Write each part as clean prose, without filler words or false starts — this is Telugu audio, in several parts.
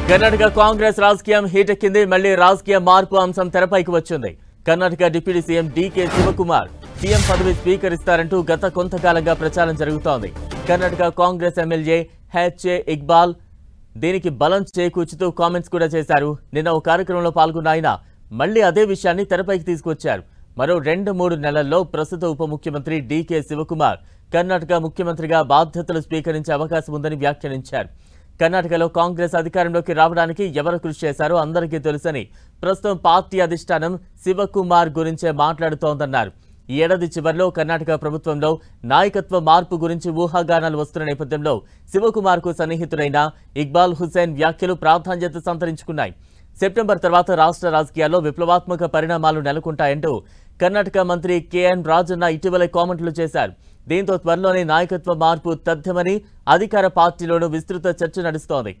కర్ణాటక కాంగ్రెస్ రాజకీయం హీటెక్కింది. మళ్లీ రాజకీయ మార్పు అంశం తెరపైకి వచ్చింది. Karnataka deputy CM DK Shivakumar CM పదవి స్వీకరిస్తారంటూ గత కొంతకాలంగా ప్రచారం జరుగుతోంది. కర్ణాటక కాంగ్రెస్ ఎమ్మెల్యే హెచ్ఏ ఇక్బాల్ దీనికి బలం చేకూర్చుతూ కామెంట్స్ కూడా చేశారు. నిన్న ఓ కార్యక్రమంలో పాల్గొన్న ఆయన మళ్లీ అదే విషయాన్ని తెరపైకి తీసుకొచ్చారు. మరో 2-3 నెలల్లో ప్రస్తుత ఉప ముఖ్యమంత్రి డీకే శివకుమార్ కర్ణాటక ముఖ్యమంత్రిగా బాధ్యతలు స్వీకరించే అవకాశం ఉందని వ్యాఖ్యానించారు. కర్ణాటకలో కాంగ్రెస్ అధికారంలోకి రావడానికి ఎవరు కృషి చేశారో అందరికీ తెలుసని, ప్రస్తుతం పార్టీ అధిష్టానం శివకుమార్ గురించే మాట్లాడుతోందన్నారు. ఈ ఏడాది చివరిలో కర్ణాటక ప్రభుత్వంలో నాయకత్వ మార్పు గురించి ఊహాగానాలు వస్తున్న నేపథ్యంలో శివకుమార్ కు సన్నిహితుడైన ఇక్బాల్ హుసేన్ వ్యాఖ్యలు ప్రాధాన్యత సంతరించుకున్నాయి. సెప్టెంబర్ తర్వాత రాష్ట్ర రాజకీయాల్లో విప్లవాత్మక పరిణామాలు నెలకొంటాయంటూ కర్ణాటక మంత్రి కేఎన్ రాజన్న ఇటీవలే కామెంట్లు చేశారు. దీంతో త్వరలోనే నాయకత్వ మార్పు తథ్యమని అధికార పార్టీలోనూ విస్తృత చర్చ నడుస్తోంది.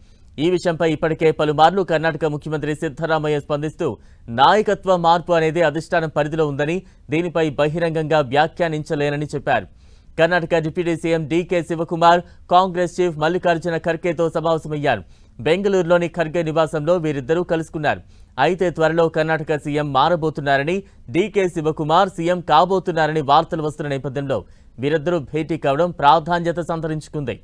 ఈ విషయంపై ఇప్పటికే పలుమార్లు కర్ణాటక ముఖ్యమంత్రి సిద్ధరామయ్య స్పందిస్తూ నాయకత్వ మార్పు అనేది అధిష్టానం పరిధిలో ఉందని, దీనిపై బహిరంగంగా వ్యాఖ్యానించలేనని చెప్పారు. Karnataka deputy CM DK Shivakumar Congress chief Mallikarjuna ఖర్గేతో సమావేశమయ్యారు. బెంగళూరులోని ఖర్గే నివాసంలో వీరిద్దరూ కలుసుకున్నారు. అయితే త్వరలో కర్ణాటక సీఎం మారబోతున్నారని, డీకే శివకుమార్ సీఎం కాబోతున్నారని వార్తలు వస్తున్న నేపథ్యంలో వీరిద్దరూ భేటీ కావడం ప్రాధాన్యత సంతరించుకుంది.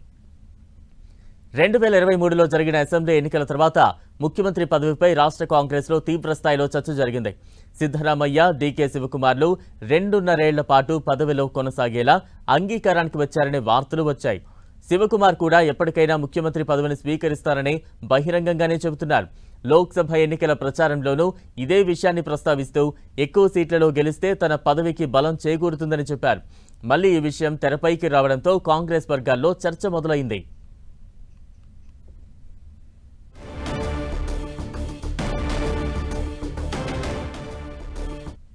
2023లో జరిగిన అసెంబ్లీ ఎన్నికల తర్వాత ముఖ్యమంత్రి పదవిపై రాష్ట్ర కాంగ్రెస్లో తీవ్రస్థాయిలో చర్చ జరిగింది. సిద్ధరామయ్య, డీకే శివకుమార్లు 2.5 ఏళ్ల పాటు పదవిలో కొనసాగేలా అంగీకారానికి వచ్చారనే వార్తలు వచ్చాయి. శివకుమార్ కూడా ఎప్పటికైనా ముఖ్యమంత్రి పదవిని స్వీకరిస్తారని బహిరంగంగానే చెబుతున్నారు. లోక్సభ ఎన్నికల ప్రచారంలోనూ ఇదే విషయాన్ని ప్రస్తావిస్తూ ఎక్కువ సీట్లలో గెలిస్తే తన పదవికి బలం చేకూరుతుందని చెప్పారు. మళ్లీ ఈ విషయం తెరపైకి రావడంతో కాంగ్రెస్ వర్గాల్లో చర్చ మొదలైంది.